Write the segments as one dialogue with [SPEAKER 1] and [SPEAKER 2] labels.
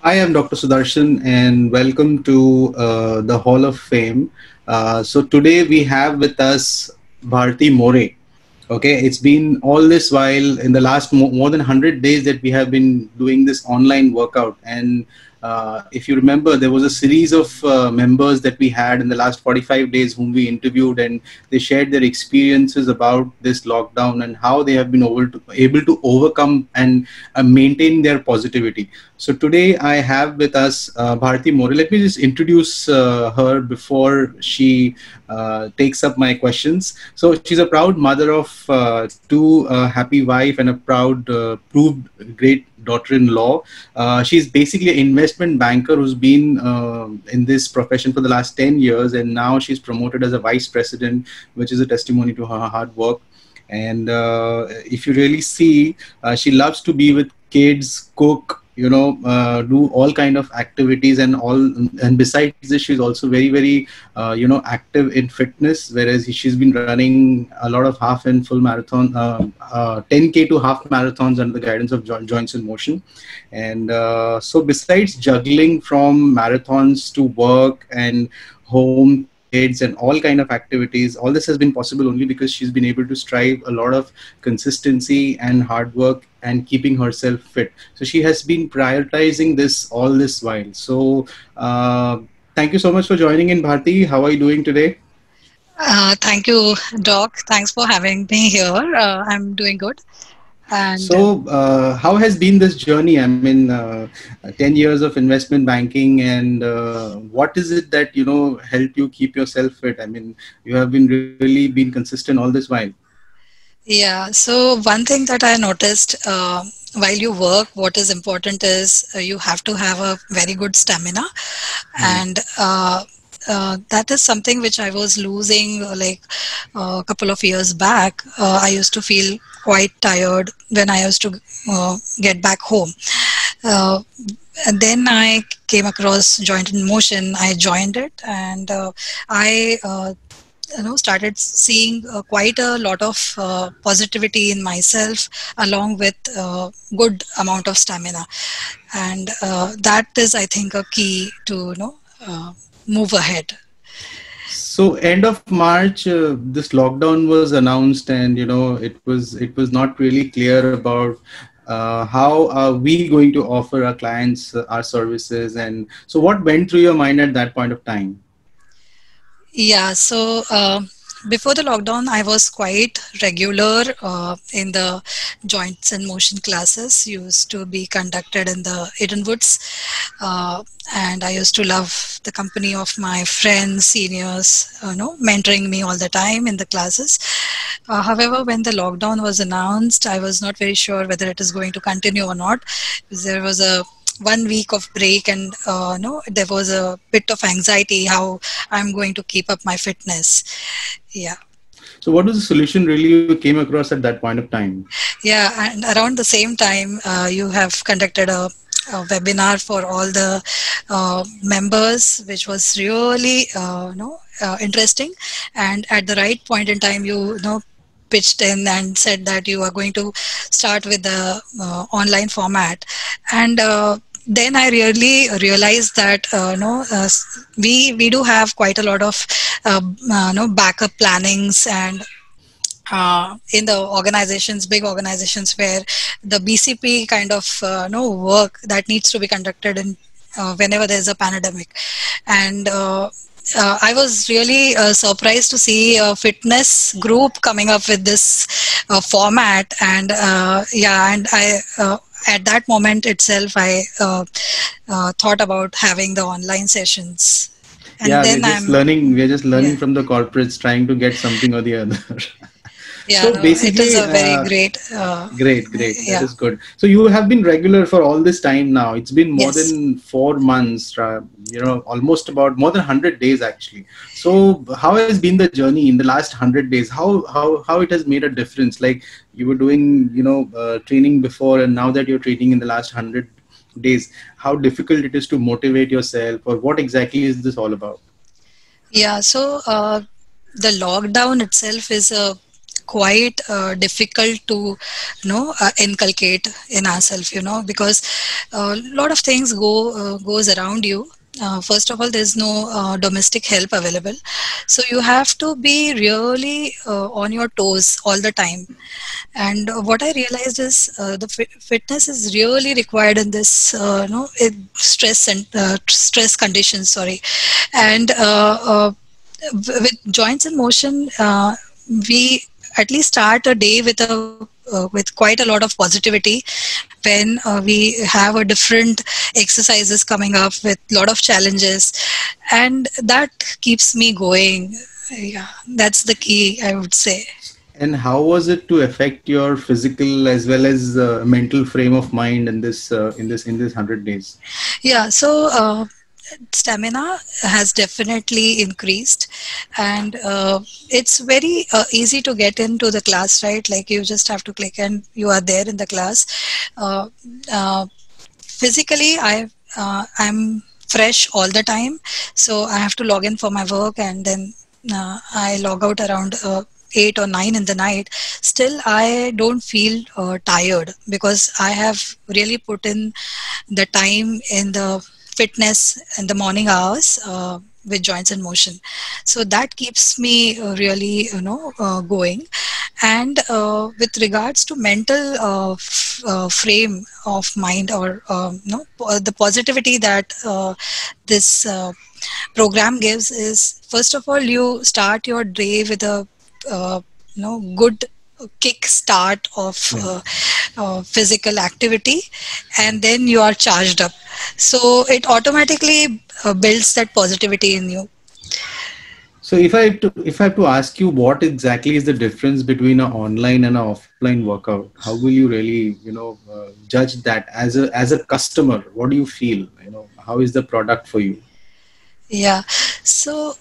[SPEAKER 1] I am Dr. Sudarshan, and welcome to the Hall of Fame. So today we have with us Bharti More. Okay, it's been all this while in the last more than 100 days that we have been doing this online workout. And if you remember, there was a series of members that we had in the last 45 days whom we interviewed, and they shared their experiences about this lockdown and how they have been able to overcome and maintain their positivity. So today I have with us Bharti More. Let me just introduce her before she takes up my questions. So she's a proud mother of two, happy wife, and a proud, proved great daughter-in-law. She's basically an investment banker who's been in this profession for the last 10 years, and now she's promoted as a vice president, which is a testimony to her hard work. And if you really see, she loves to be with kids, cook, do all kind of activities and all. And besides this, she's also very active in fitness, whereas she's been running a lot of half and full marathon, 10K to half marathons under the guidance of Joints in Motion. And so besides juggling from marathons to work and home to kids and all kind of activities, all this has been possible only because she's been able to strive a lot of consistency and hard work and keeping herself fit. So she has been prioritizing this all this while. So thank you so much for joining in, Bharti. How are you doing today?
[SPEAKER 2] Thank you, Doc. Thanks for having me here. I'm doing good. And
[SPEAKER 1] So, how has been this journey? I mean, 10 years of investment banking, and what is it that, help you keep yourself fit? I mean, you have been really been consistent all this while.
[SPEAKER 2] yeah, so one thing that I noticed while you work, what is important is you have to have a very good stamina.
[SPEAKER 1] Hmm.
[SPEAKER 2] And that is something which I was losing like a couple of years back. I used to feel quite tired when I used to get back home. Uh, and then I came across Joint in Motion. I joined it, and I started seeing quite a lot of positivity in myself, along with good amount of stamina, and that is, I think, a key to move ahead.
[SPEAKER 1] So, end of March, this lockdown was announced, and it was not really clear about how are we going to offer our clients our services, and so what went through your mind at that point of time?
[SPEAKER 2] Yeah, so before the lockdown, I was quite regular in the joints and motion classes used to be conducted in the Edenwoods. And I used to love the company of my friends, seniors, mentoring me all the time in the classes. However, when the lockdown was announced, I was not very sure whether it is going to continue or not. There was a 1 week of break, and no, there was a bit of anxiety how I'm going to keep up my fitness. Yeah.
[SPEAKER 1] So, what was the solution really you came across at that point of time?
[SPEAKER 2] Yeah, and around the same time, you have conducted a webinar for all the members, which was really interesting. And at the right point in time, pitched in and said that you are going to start with the online format. And then I really realized that we do have quite a lot of backup plannings, and in the organizations, big organizations, where the BCP kind of work that needs to be conducted in whenever there's a pandemic. And I was really surprised to see a fitness group coming up with this format. And yeah, and I at that moment itself, I thought about having the online sessions. And
[SPEAKER 1] Yeah, we're
[SPEAKER 2] then
[SPEAKER 1] just
[SPEAKER 2] I'm
[SPEAKER 1] learning. We're just learning
[SPEAKER 2] yeah.
[SPEAKER 1] from the corporates, trying to get something or the other.
[SPEAKER 2] Yeah,
[SPEAKER 1] So
[SPEAKER 2] no, it is
[SPEAKER 1] basically,
[SPEAKER 2] a very great,
[SPEAKER 1] great. That
[SPEAKER 2] yeah,
[SPEAKER 1] is good. So you have been regular for all this time now. It's been more
[SPEAKER 2] yes.
[SPEAKER 1] than 4 months. Almost about more than 100 days actually. So how has been the journey in the last 100 days? How it has made a difference? Like you were doing, training before, and now that you're training in the last 100 days, how difficult it is to motivate yourself, or what exactly is this all about?
[SPEAKER 2] Yeah, so the lockdown itself is a quite difficult to inculcate in ourselves, because a lot of things goes around you. First of all, there's no domestic help available, so you have to be really on your toes all the time. And what I realized is the fitness is really required in this stress and stress conditions, sorry. And with joints in motion, we at least start a day with quite a lot of positivity, when we have a different exercises coming up with lot of challenges, and that keeps me going. Yeah, that's the key, I would say.
[SPEAKER 1] And how was it to affect your physical as well as mental frame of mind in this 100 days?
[SPEAKER 2] Yeah, so stamina has definitely increased, and it's very easy to get into the class, right? Like, you just have to click and you are there in the class. uh, uh, Physically, I'm fresh all the time, so I have to log in for my work, and then I log out around 8 or 9 in the night. Still, I don't feel tired, because I have really put in the time in the fitness in the morning hours with joints in motion. So that keeps me really going. And with regards to mental frame of mind, or the positivity that this program gives is, first of all, you start your day with a good kick start of physical activity, and then you are charged up, so it automatically builds that positivity in you.
[SPEAKER 1] So if I have to ask you, what exactly is the difference between an online and an offline workout? How will you really judge that as a customer? What do you feel? How is the product for you?
[SPEAKER 2] Yeah, so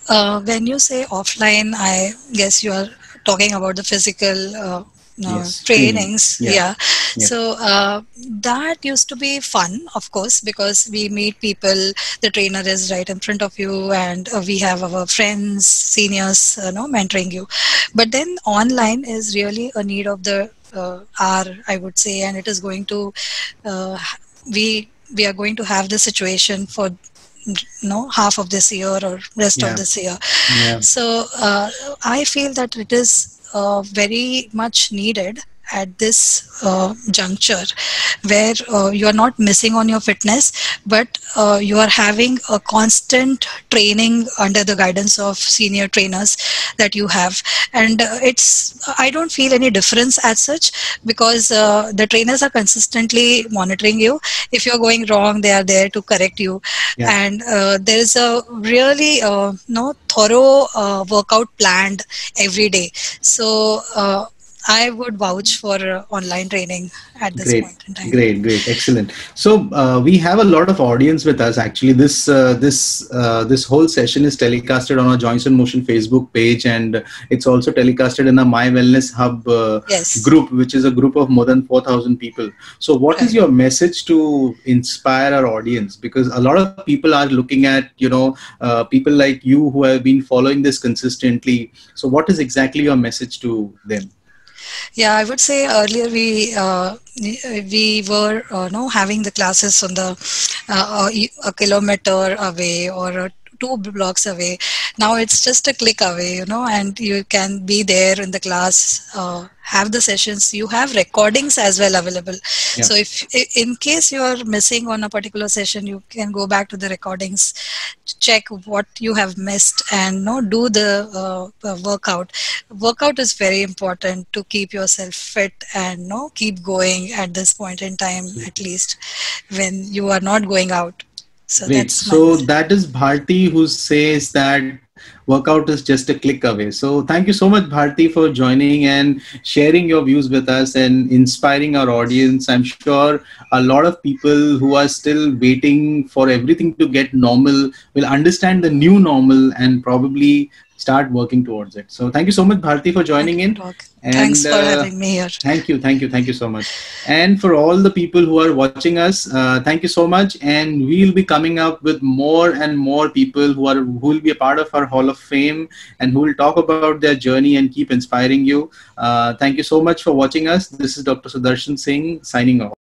[SPEAKER 2] when you say offline, I guess you are talking about the physical
[SPEAKER 1] Yes, training.
[SPEAKER 2] trainings.
[SPEAKER 1] Yeah,
[SPEAKER 2] Yeah,
[SPEAKER 1] yeah,
[SPEAKER 2] so that used to be fun, of course, because we meet people, the trainer is right in front of you, and we have our friends, seniors, mentoring you. But then online is really a need of the hour, I would say, and it is going to uh, we are going to have the situation for half of this year or rest of
[SPEAKER 1] yeah,
[SPEAKER 2] this year.
[SPEAKER 1] yeah.
[SPEAKER 2] So I feel that it is very much needed at this juncture, where you are not missing on your fitness, but you are having a constant training under the guidance of senior trainers that you have. And I don't feel any difference as such, because the trainers are consistently monitoring you. If you're going wrong, they are there to correct you.
[SPEAKER 1] Yeah.
[SPEAKER 2] And there is a really no thorough workout planned every day. So I would vouch for online training at this
[SPEAKER 1] Great,
[SPEAKER 2] point in time.
[SPEAKER 1] great, excellent. So we have a lot of audience with us. Actually, this whole session is telecasted on our Joints in Motion Facebook page, and it's also telecasted in a My Wellness Hub
[SPEAKER 2] Yes.
[SPEAKER 1] group, which is a group of more than 4,000 people. So, what is
[SPEAKER 2] Right.
[SPEAKER 1] your message to inspire our audience? Because a lot of people are looking at people like you who have been following this consistently. So, what is exactly your message to them?
[SPEAKER 2] Yeah, I would say earlier we were no having the classes on the a kilometer away, or 2 blocks away. Now it's just a click away, and you can be there in the class, have the sessions. You have recordings as well available.
[SPEAKER 1] Yeah.
[SPEAKER 2] So if in case you are missing on a particular session, you can go back to the recordings, check what you have missed, and do the workout. Workout is very important to keep yourself fit and keep going at this point in time, at least when you are not going out. So
[SPEAKER 1] Great.
[SPEAKER 2] that's my
[SPEAKER 1] So
[SPEAKER 2] message.
[SPEAKER 1] that is Bharti who says that workout is just a click away. So thank you so much, Bharti, for joining and sharing your views with us and inspiring our audience. I'm sure a lot of people who are still waiting for everything to get normal will understand the new normal and probably start working towards it. So thank you so much, Bharti, for joining in.
[SPEAKER 2] And thanks for having me here.
[SPEAKER 1] Thank you so much. And for all the people who are watching us, thank you so much. And we'll be coming up with more and more people who will be a part of our Hall of Fame and who will talk about their journey and keep inspiring you. Thank you so much for watching us. This is Dr. Sudarshan Singh signing off.